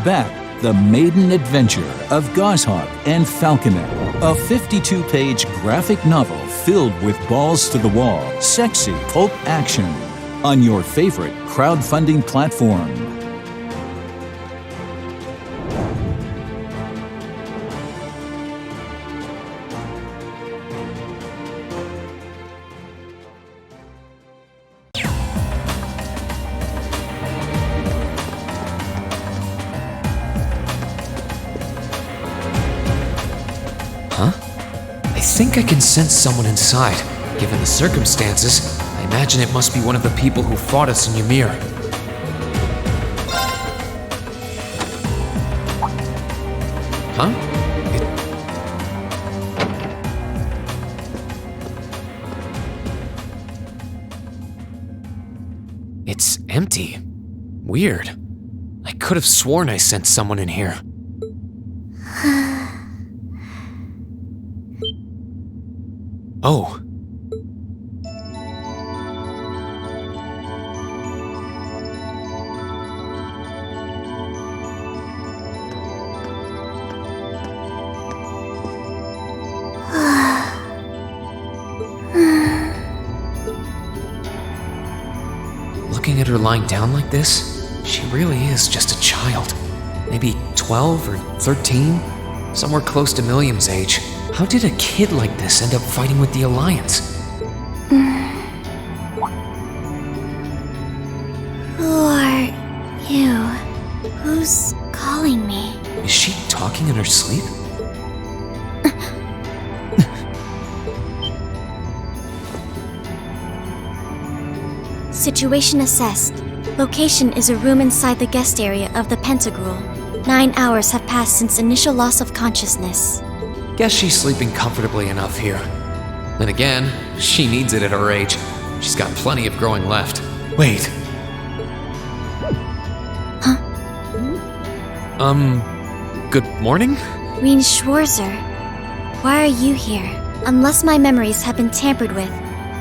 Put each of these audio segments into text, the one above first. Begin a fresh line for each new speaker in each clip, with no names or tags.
back The Maiden Adventure of Goshawk and Falconer, a 52-page graphic novel filled with balls to the wall, sexy pulp action on your favorite crowdfunding platform.
I think I can sense someone inside. Given the circumstances, I imagine it must be one of the people who fought us in Ymir. Huh? It's empty. Weird. I could have sworn I sensed someone in here. Oh. Looking at her lying down like this, she really is just a child. Maybe 12 or 13? Somewhere close to Milliam's age. How did a kid like this end up fighting with the Alliance?
Who are you? Who's calling me?
Is she talking in her sleep?
Situation assessed. Location is a room inside the guest area of the Pentagrule. 9 hours have passed since initial loss of consciousness.
Guess she's sleeping comfortably enough here. Then again, she needs it at her age. She's got plenty of growing left. Wait.
Huh?
Good morning?
Reen Schwarzer, why are you here? Unless my memories have been tampered with,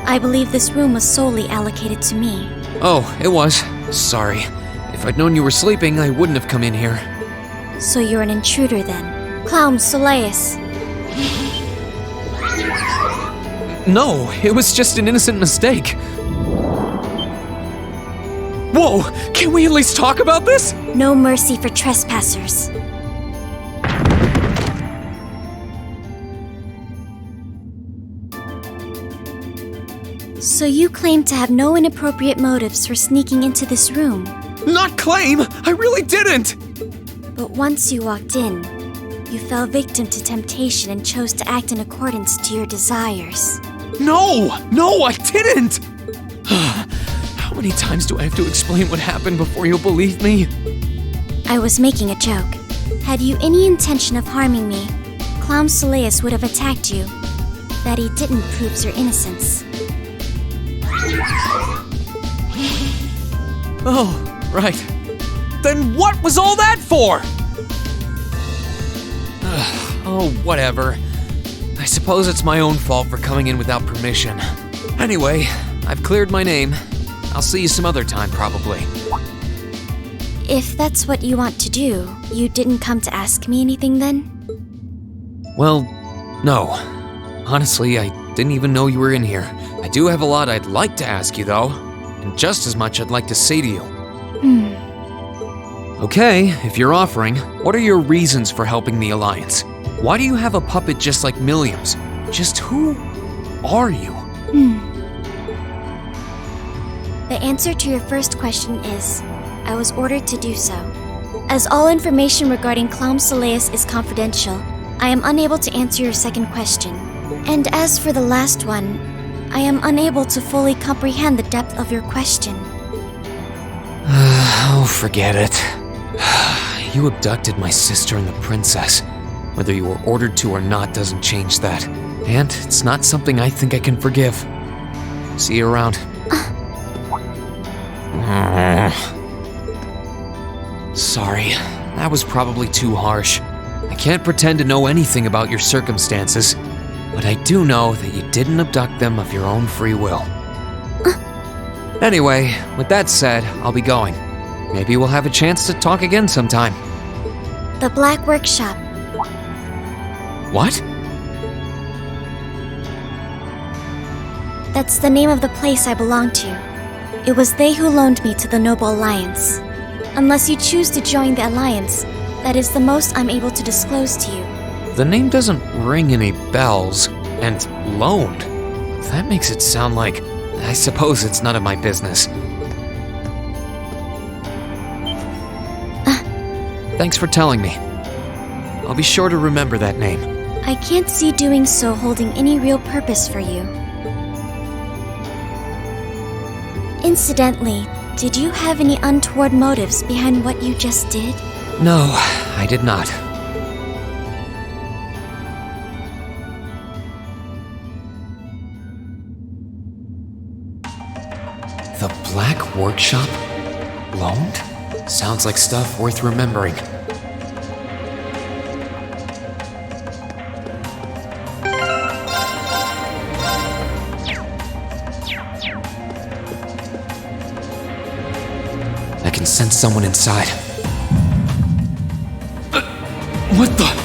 I believe this room was solely allocated to me.
Oh, it was. Sorry. If I'd known you were sleeping, I wouldn't have come in here.
So you're an intruder then? Clown Soleus.
No, it was just an innocent mistake. Whoa! Can we at least talk about this?
No mercy for trespassers. So you claim to have no inappropriate motives for sneaking into this room.
Not claim! I really didn't!
But once you walked in, you fell victim to temptation and chose to act in accordance to your desires.
No, I didn't! How many times do I have to explain what happened before you'll believe me?
I was making a joke. Had you any intention of harming me, Clown Soleus would have attacked you. That he didn't proves your innocence.
Oh, right. Then what was all that for? Oh, whatever. I suppose it's my own fault for coming in without permission. Anyway, I've cleared my name. I'll see you some other time, probably.
If that's what you want to do, you didn't come to ask me anything then?
Well, no. Honestly, I didn't even know you were in here. I do have a lot I'd like to ask you, though. And just as much I'd like to say to you. Okay, if you're offering, what are your reasons for helping the Alliance? Why do you have a puppet just like Milliam's? Just who are you?
The answer to your first question is, I was ordered to do so. As all information regarding Clown Soleus is confidential, I am unable to answer your second question. And as for the last one, I am unable to fully comprehend the depth of your question.
Oh, forget it. You abducted my sister and the princess. Whether you were ordered to or not doesn't change that. And it's not something I think I can forgive. See you around. Sorry, that was probably too harsh. I can't pretend to know anything about your circumstances, but I do know that you didn't abduct them of your own free will. Anyway, with that said, I'll be going. Maybe we'll have a chance to talk again sometime.
The Black Workshop.
What?
That's the name of the place I belong to. It was they who loaned me to the Noble Alliance. Unless you choose to join the Alliance, that is the most I'm able to disclose to you.
The name doesn't ring any bells, and loaned. That makes it sound like, I suppose it's none of my business. Thanks for telling me. I'll be sure to remember that name.
I can't see doing so holding any real purpose for you. Incidentally, did you have any untoward motives behind what you just did?
No, I did not. The Black Workshop? Loaned? Sounds like stuff worth remembering. I can sense someone inside. What the?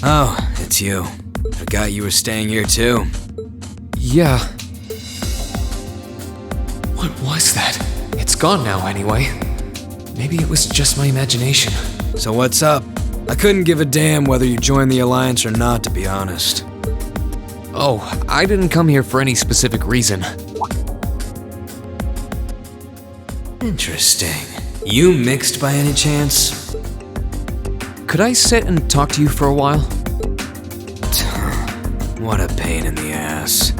Oh, it's you. Forgot you were staying here too.
Yeah. What was that? It's gone now anyway. Maybe it was just my imagination.
So what's up? I couldn't give a damn whether you joined the Alliance or not, to be honest.
Oh, I didn't come here for any specific reason.
Interesting. You mixed by any chance?
Could I sit and talk to you for a while?
What a pain in the ass.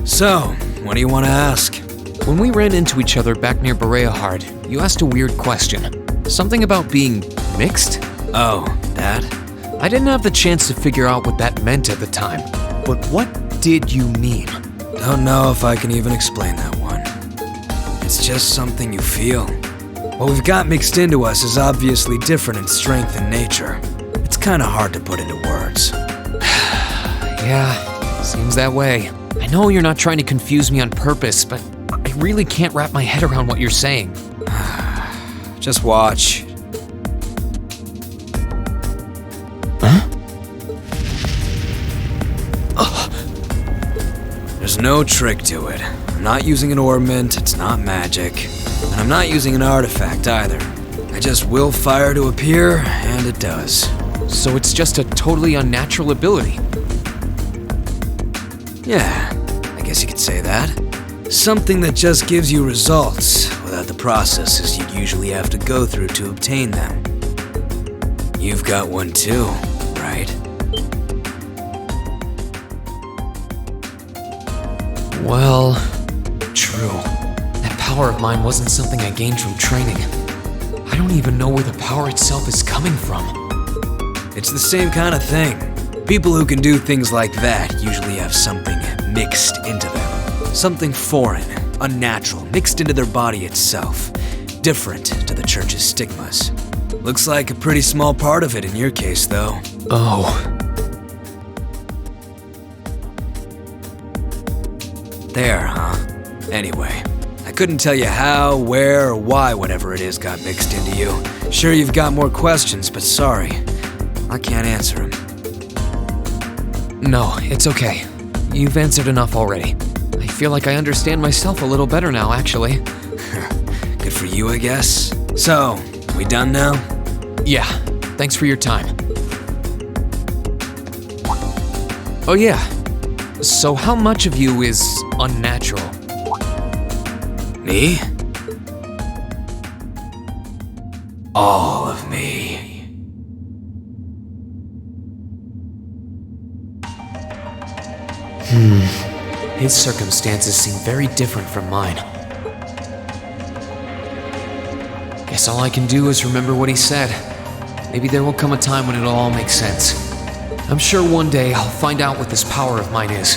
So, what do you want to ask?
When we ran into each other back near Bereahard, you asked a weird question. Something about being mixed?
Oh, that?
I didn't have the chance to figure out what that meant at the time. But what did you mean?
Don't know if I can even explain that one. It's just something you feel. What we've got mixed into us is obviously different in strength and nature. It's kinda hard to put into words.
Yeah, seems that way. I know you're not trying to confuse me on purpose, but I really can't wrap my head around what you're saying.
Just watch.
Huh?
There's no trick to it. I'm not using an ornament, it's not magic. And I'm not using an artifact either. I just will fire to appear, and it does.
So it's just a totally unnatural ability?
Yeah, I guess you could say that. Something that just gives you results, without the processes you'd usually have to go through to obtain them. You've got one too, right?
Well, true. That power of mine wasn't something I gained from training. I don't even know where the power itself is coming from.
It's the same kind of thing. People who can do things like that usually have something mixed into them. Something foreign, unnatural, mixed into their body itself. Different to the church's stigmas. Looks like a pretty small part of it in your case, though.
Oh.
There, huh? Anyway, I couldn't tell you how, where, or why whatever it is got mixed into you. Sure, you've got more questions, but sorry. I can't answer them.
No, it's okay. You've answered enough already. I feel like I understand myself a little better now, actually.
Good for you, I guess. So, we done now?
Yeah, thanks for your time. Oh yeah, so how much of you is unnatural?
Me? All of me.
His circumstances seem very different from mine. Guess all I can do is remember what he said. Maybe there will come a time when it'll all make sense. I'm sure one day I'll find out what this power of mine is.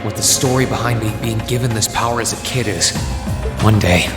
what the story behind me being given this power as a kid is. One day.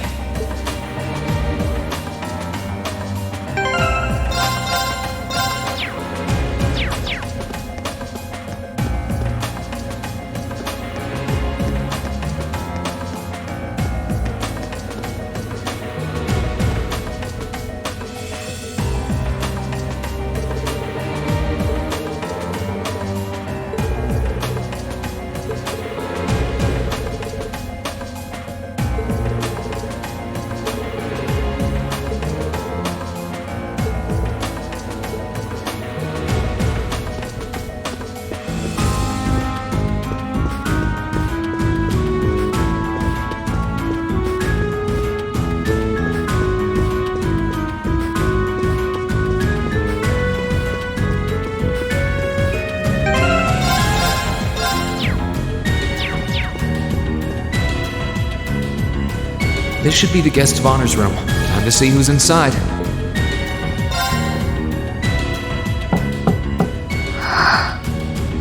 This should be the guest of honor's room. Time to see who's inside.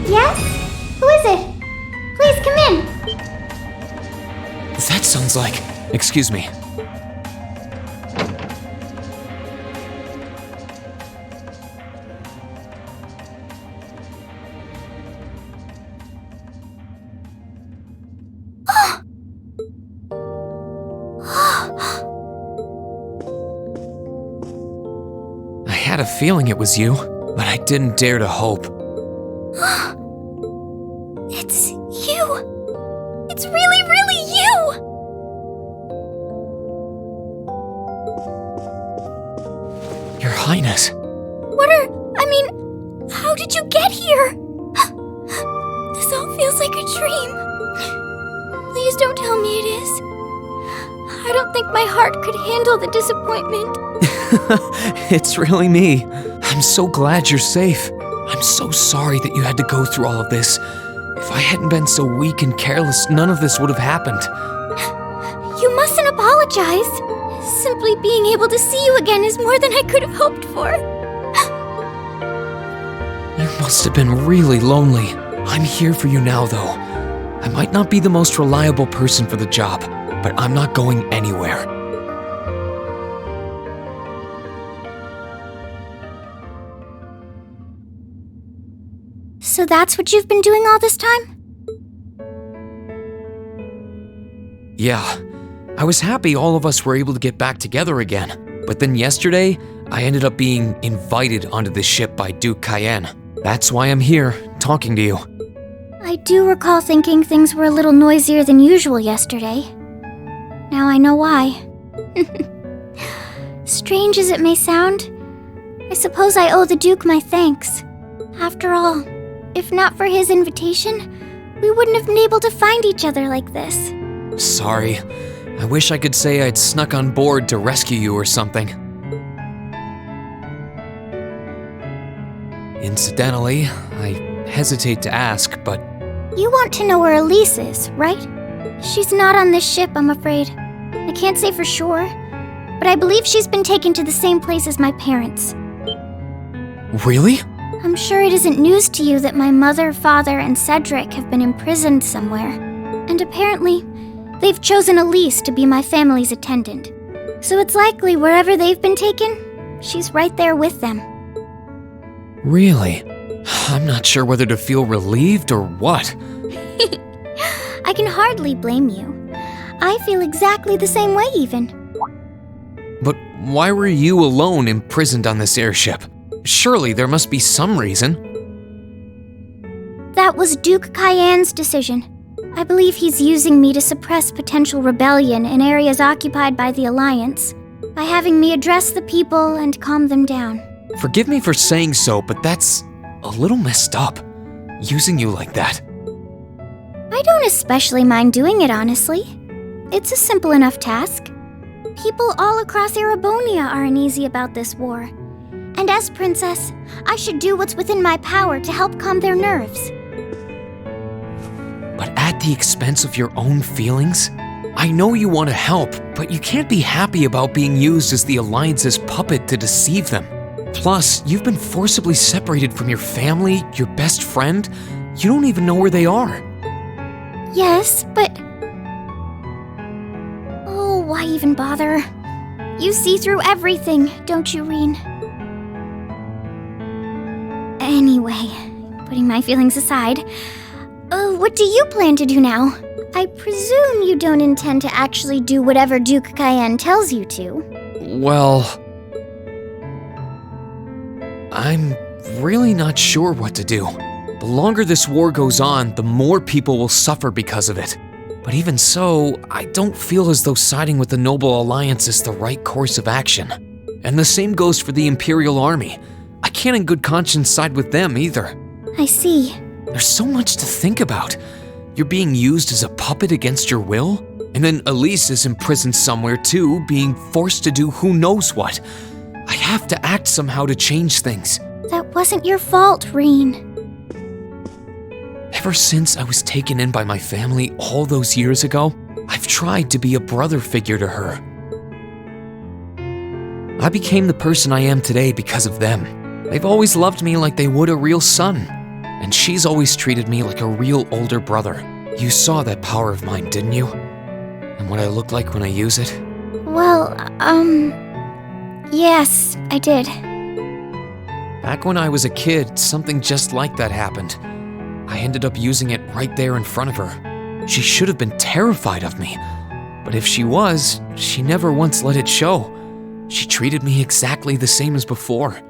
Yes? Who is it? Please come in.
That sounds like... Excuse me. I had a feeling it was you, but I didn't dare to hope.
It's you! It's really, really you!
Your Highness.
How did you get here? This all feels like a dream. Please don't tell me it is. I don't think my heart could handle the disappointment.
It's really me. I'm so glad you're safe. I'm so sorry that you had to go through all of this. If I hadn't been so weak and careless, none of this would have happened.
You mustn't apologize. Simply being able to see you again is more than I could have hoped for.
You must have been really lonely. I'm here for you now, though. I might not be the most reliable person for the job, but I'm not going anywhere.
So that's what you've been doing all this time?
Yeah, I was happy all of us were able to get back together again. But then yesterday, I ended up being invited onto this ship by Duke Cayenne. That's why I'm here, talking to you.
I do recall thinking things were a little noisier than usual yesterday. Now I know why. Strange as it may sound, I suppose I owe the Duke my thanks. After all, if not for his invitation, we wouldn't have been able to find each other like this.
Sorry. I wish I could say I'd snuck on board to rescue you or something. Incidentally, I hesitate to ask, but...
You want to know where Elise is, right? She's not on this ship, I'm afraid. I can't say for sure, but I believe she's been taken to the same place as my parents.
Really?
I'm sure it isn't news to you that my mother, father, and Cedric have been imprisoned somewhere. And apparently, they've chosen Elise to be my family's attendant. So it's likely wherever they've been taken, she's right there with them.
Really? I'm not sure whether to feel relieved or what.
I can hardly blame you. I feel exactly the same way even.
But why were you alone imprisoned on this airship? Surely there must be some reason.
That was Duke Cayenne's decision. I believe he's using me to suppress potential rebellion in areas occupied by the Alliance, by having me address the people and calm them down.
Forgive me for saying so, but that's a little messed up, using you like that.
I don't especially mind doing it, honestly. It's a simple enough task. People all across Erebonia are uneasy about this war. And as princess, I should do what's within my power to help calm their nerves.
But at the expense of your own feelings? I know you want to help, but you can't be happy about being used as the Alliance's puppet to deceive them. Plus, you've been forcibly separated from your family, your best friend. You don't even know where they are.
Yes, but... Oh, why even bother? You see through everything, don't you, Reen? Anyway, putting my feelings aside, what do you plan to do now? I presume you don't intend to actually do whatever Duke Cayenne tells you to.
Well, I'm really not sure what to do. The longer this war goes on, the more people will suffer because of it. But even so, I don't feel as though siding with the Noble Alliance is the right course of action. And the same goes for the Imperial Army. I can't in good conscience side with them either.
I see.
There's so much to think about. You're being used as a puppet against your will? And then Elise is imprisoned somewhere too, being forced to do who knows what. I have to act somehow to change things.
That wasn't your fault, Reen.
Ever since I was taken in by my family all those years ago, I've tried to be a brother figure to her. I became the person I am today because of them. They've always loved me like they would a real son, and she's always treated me like a real older brother. You saw that power of mine, didn't you? And what I look like when I use it?
Well, yes, I did.
Back when I was a kid, something just like that happened. I ended up using it right there in front of her. She should have been terrified of me, but if she was, she never once let it show. She treated me exactly the same as before.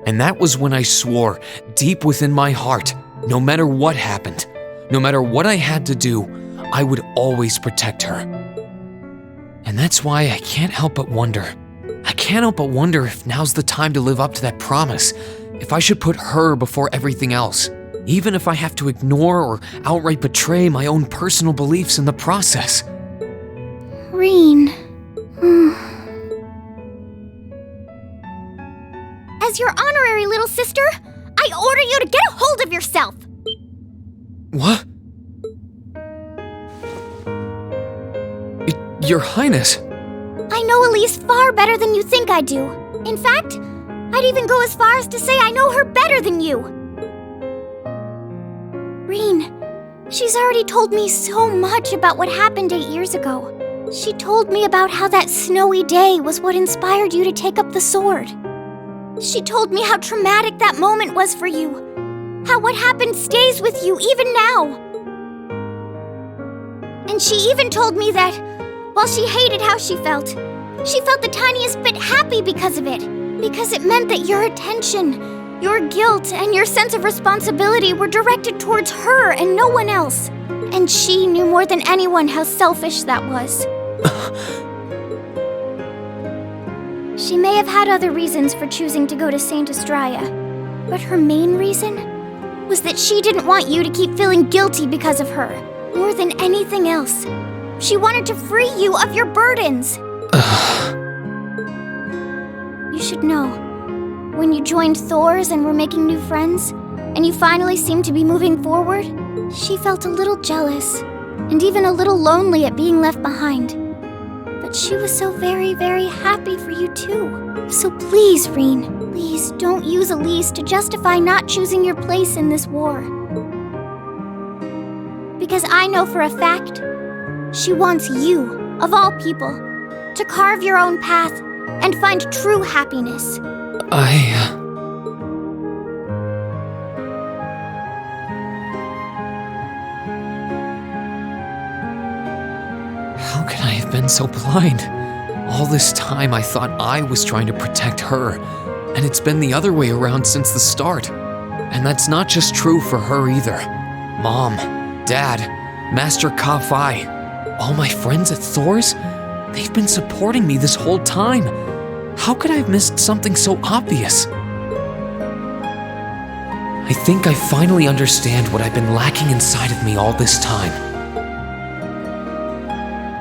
And that was when I swore, deep within my heart, no matter what happened, no matter what I had to do, I would always protect her. And that's why I can't help but wonder. I can't help but wonder if now's the time to live up to that promise, if I should put her before everything else, even if I have to ignore or outright betray my own personal beliefs in the process.
Reen. As your honorary little sister, I order you to get a hold of yourself!
What? Your Highness.
I know Elise far better than you think I do. In fact, I'd even go as far as to say I know her better than you. Reen, she's already told me so much about what happened 8 years ago. She told me about how that snowy day was what inspired you to take up the sword. She told me how traumatic that moment was for you, how what happened stays with you even now. And she even told me that, while she hated how she felt the tiniest bit happy because of it, because it meant that your attention, your guilt, and your sense of responsibility were directed towards her and no one else. And she knew more than anyone how selfish that was. She may have had other reasons for choosing to go to Saint Estrella, but her main reason was that she didn't want you to keep feeling guilty because of her, more than anything else. She wanted to free you of your burdens. You should know, when you joined Thor's and were making new friends, and you finally seemed to be moving forward, she felt a little jealous, and even a little lonely at being left behind. But she was so very, very happy for you too. So please, Reen, please don't use Elise to justify not choosing your place in this war. Because I know for a fact, she wants you, of all people, to carve your own path and find true happiness.
How can I have been so blind? All this time I thought I was trying to protect her, and it's been the other way around since the start. And that's not just true for her either. Mom, Dad, Master Ka-Fai, all my friends at Thor's, they've been supporting me this whole time. How could I have missed something so obvious? I think I finally understand what I've been lacking inside of me all this time.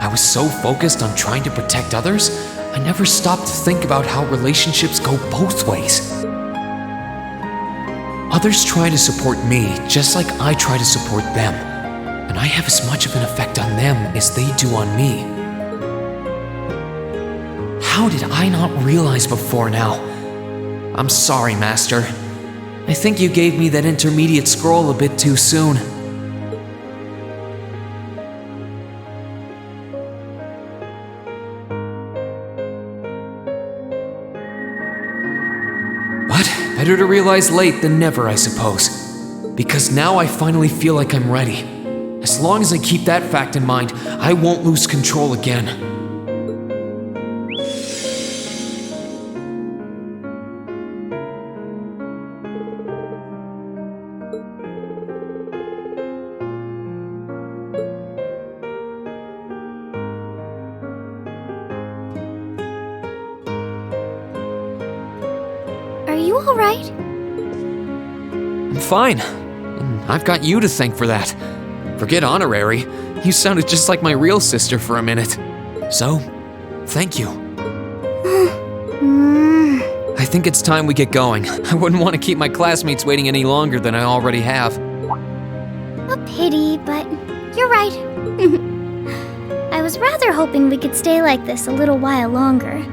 I was so focused on trying to protect others, I never stopped to think about how relationships go both ways. Others try to support me just like I try to support them, and I have as much of an effect on them as they do on me. How did I not realize before now? I'm sorry, Master. I think you gave me that intermediate scroll a bit too soon. But better to realize late than never, I suppose. Because now I finally feel like I'm ready. As long as I keep that fact in mind, I won't lose control again.
Are you alright?
I'm fine. And I've got you to thank for that. Forget honorary. You sounded just like my real sister for a minute. So, thank you. I think it's time we get going. I wouldn't want to keep my classmates waiting any longer than I already have.
A pity, but you're right. I was rather hoping we could stay like this a little while longer.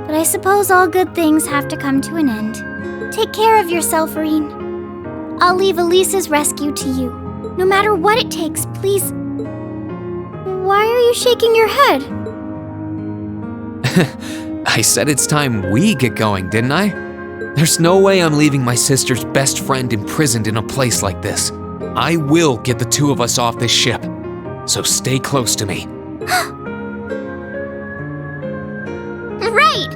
But I suppose all good things have to come to an end. Take care of yourself, Rean. I'll leave Elisa's rescue to you. No matter what it takes, please. Why are you shaking your head?
I said it's time we get going, didn't I? There's no way I'm leaving my sister's best friend imprisoned in a place like this. I will get the two of us off this ship. So stay close to me.
Right!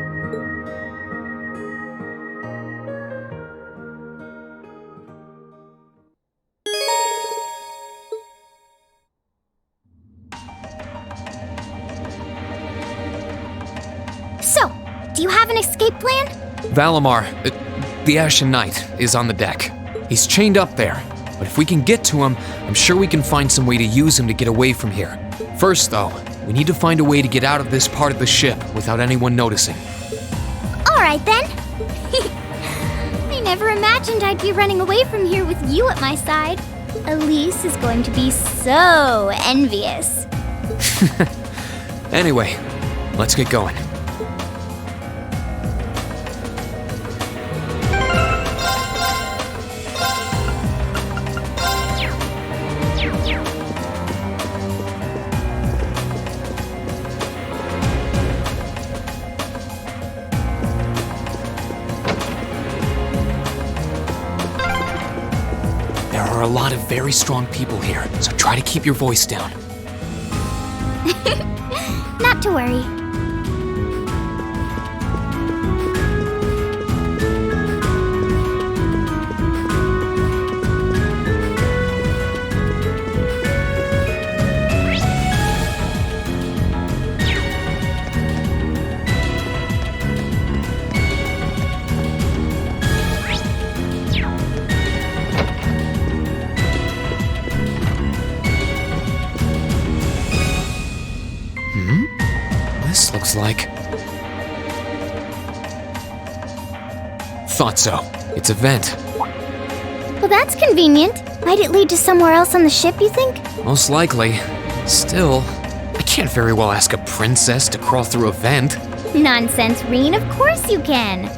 So, do you have an escape plan?
Valimar, the Ashen Knight, is on the deck. He's chained up there, but if we can get to him, I'm sure we can find some way to use him to get away from here. First, though, we need to find a way to get out of this part of the ship without anyone noticing.
Alright then. I never imagined I'd be running away from here with you at my side. Elise is going to be so envious.
Anyway, let's get going. There are a lot of very strong people here, so try to keep your voice down.
Not to worry.
This looks like... Thought so. It's a vent.
Well, that's convenient. Might it lead to somewhere else on the ship, you think?
Most likely. Still, I can't very well ask a princess to crawl through a vent.
Nonsense, Rean. Of course you can.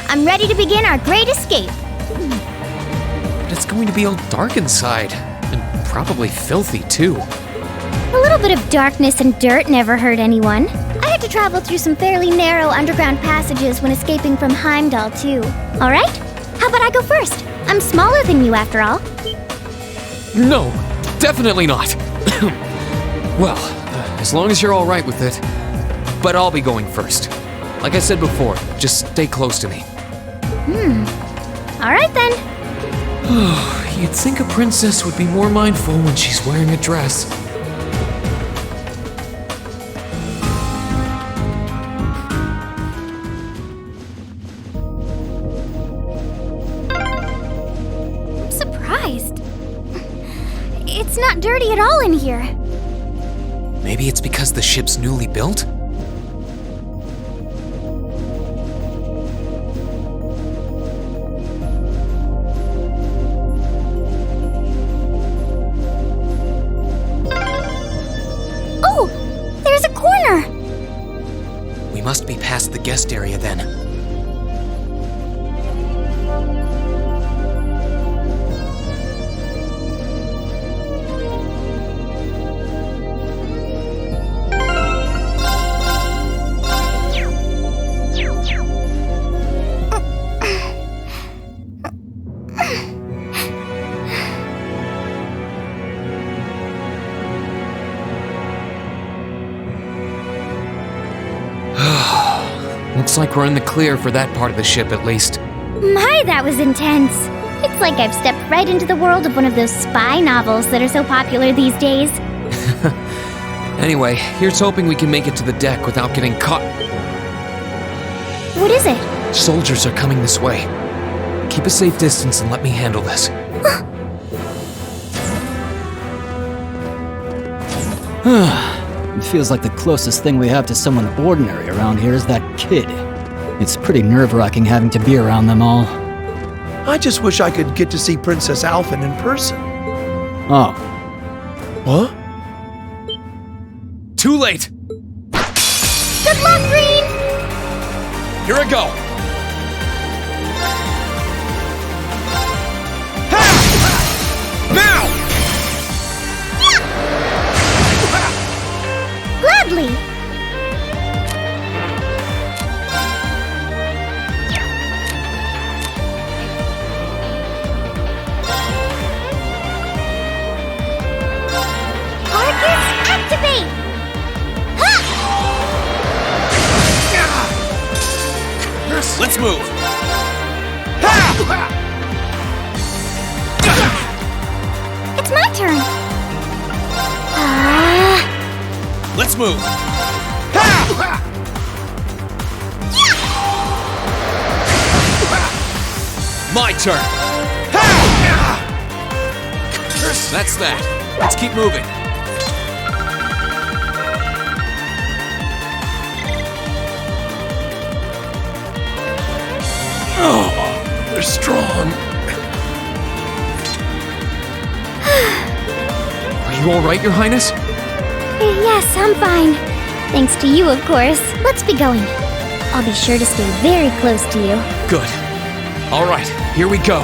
I'm ready to begin our great escape.
But it's going to be all dark inside. And probably filthy, too.
A little bit of darkness and dirt never hurt anyone. I had to travel through some fairly narrow underground passages when escaping from Heimdall, too. All right? How about I go first? I'm smaller than you, after all.
No, definitely not. Well, as long as you're all right with it. But I'll be going first. Like I said before, just stay close to me.
All right, then.
You'd think a princess would be more mindful when she's wearing a dress.
I'm surprised. It's not dirty at all in here.
Maybe it's because the ship's newly built?
Oh, there's a corner.
We must be past the guest area then. Looks like we're in the clear for that part of the ship at least.
My, that was intense. It's like I've stepped right into the world of one of those spy novels that are so popular these days.
Anyway, here's hoping we can make it to the deck without getting caught.
What is it?
Soldiers are coming this way. Keep a safe distance and let me handle this.
It feels like the closest thing we have to someone ordinary around here is that kid. It's pretty nerve-wracking having to be around them all.
I just wish I could get to see Princess Alphen in person.
Oh.
What?
Too late!
Good luck, Green!
Here I go! Now!
Gladly! Arcus, activate!
Let's move!
It's my turn!
Let's move! My turn! That's that. Let's keep moving.
Oh, they're strong.
Are you all right, Your Highness?
Yes, I'm fine. Thanks to you, of course. Let's be going. I'll be sure to stay very close to you.
Good. All right, here we go.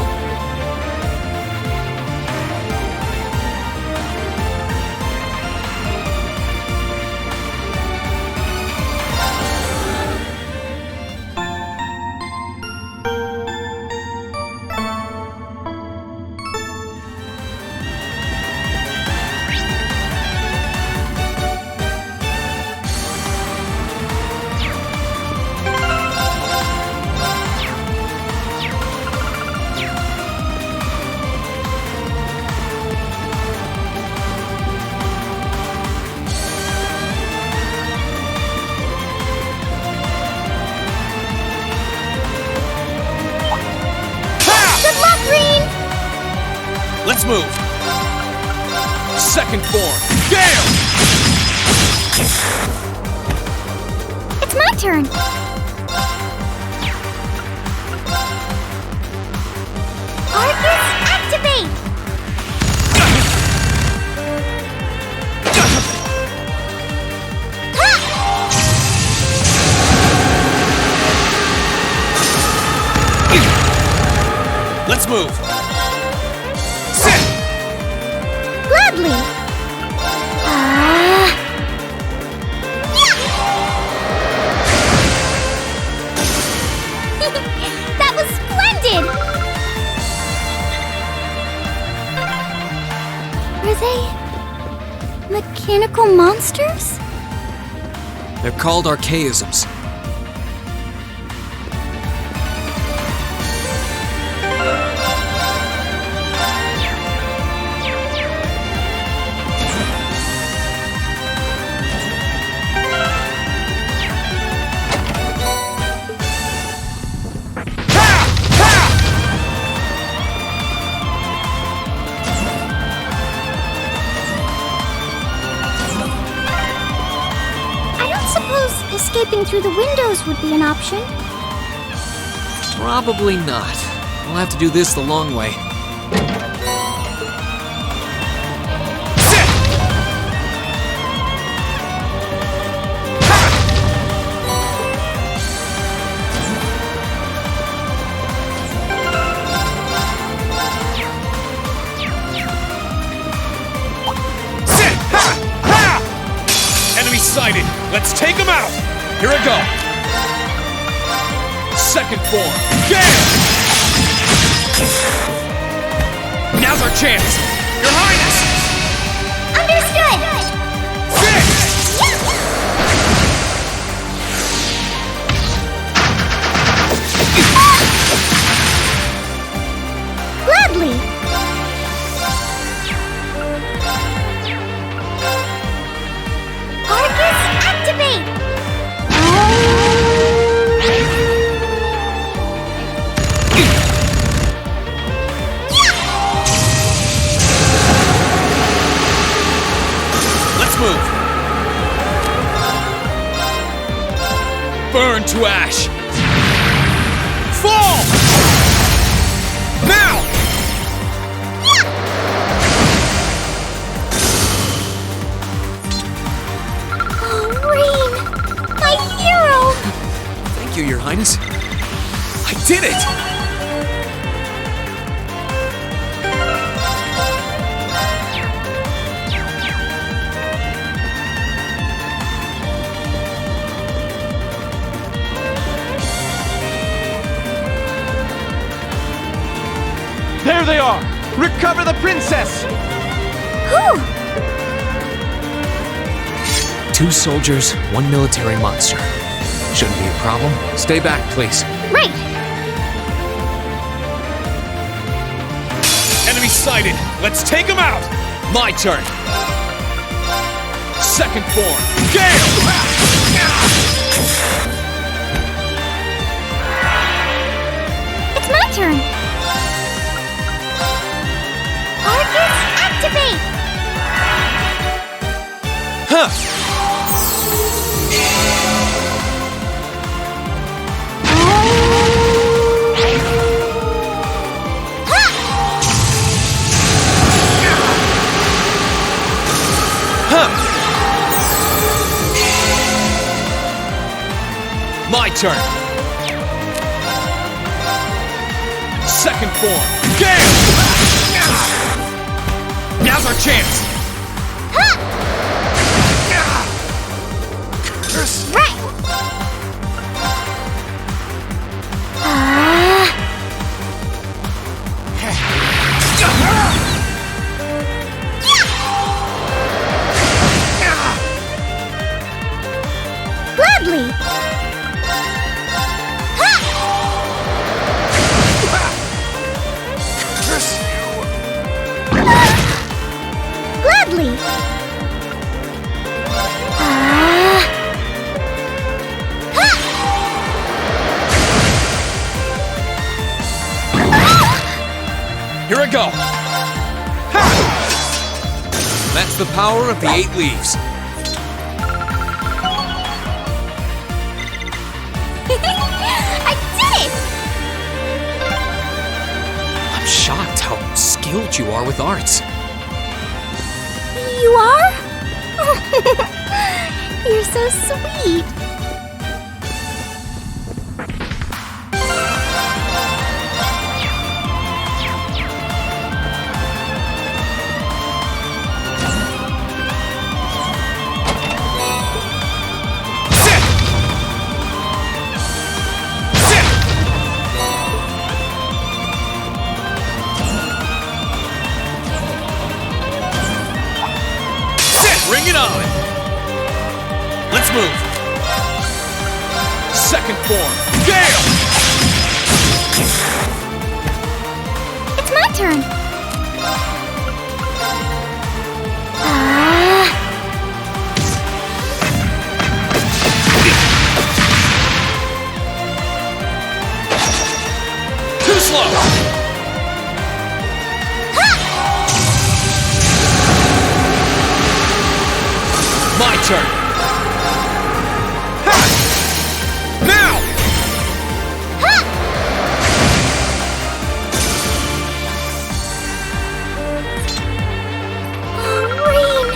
Let's move. Second form. Gale!
It's my turn. Arcus, activate!
Let's move.
Gladly. That was splendid! Were they mechanical monsters?
They're called archaisms.
Escaping through the windows would be an option.
Probably not. We'll have to do this the long way. Enemy sighted! Let's take him out! Here I go! Second form. Gale! Now's our chance! Your Highness!
Understood!
Burn to ash! Fall! Now!
Oh, Rain! My hero!
Thank you, Your Highness. I did it!
There they are! Recover the princess!
Whew!
2 soldiers, 1 military monster. Shouldn't be a problem. Stay back, please.
Right!
Enemy sighted! Let's take him out! My turn! Second form! Gale!
It's my turn! Arcus, activate!
Huh! My turn! Second form! Gale! Now's our chance!
Right! Gladly! Gladly!
Here I go! Ha! That's the power of the 8 leaves.
I did it!
I'm shocked how skilled you are with arts.
You are? You're so sweet.
Bring it on! Let's move! Second form! Gale!
It's my turn.
Too slow! My turn! Ha! Now!
Oh, Rain!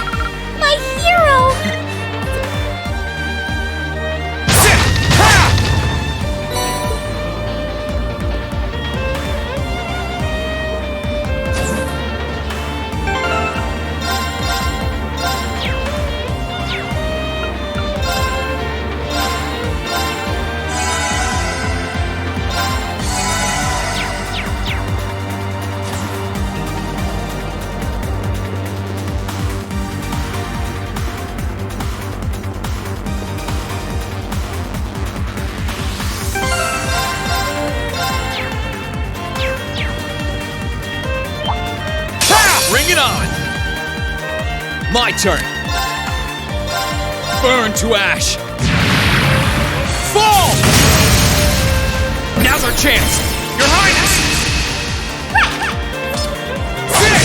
My hero!
Sit! Ha! Bring it on! My turn! Burn to ash! Fall! Now's our chance! Your Highness! Six!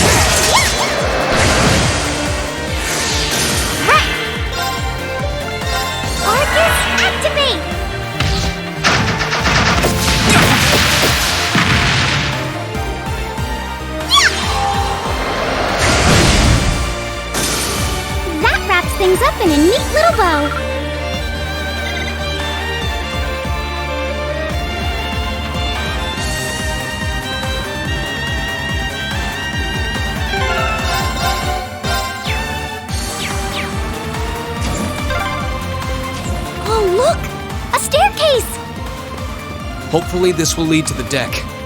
Arcus, activate! in a neat little bow. Oh, look! A staircase!
Hopefully this will lead to the deck.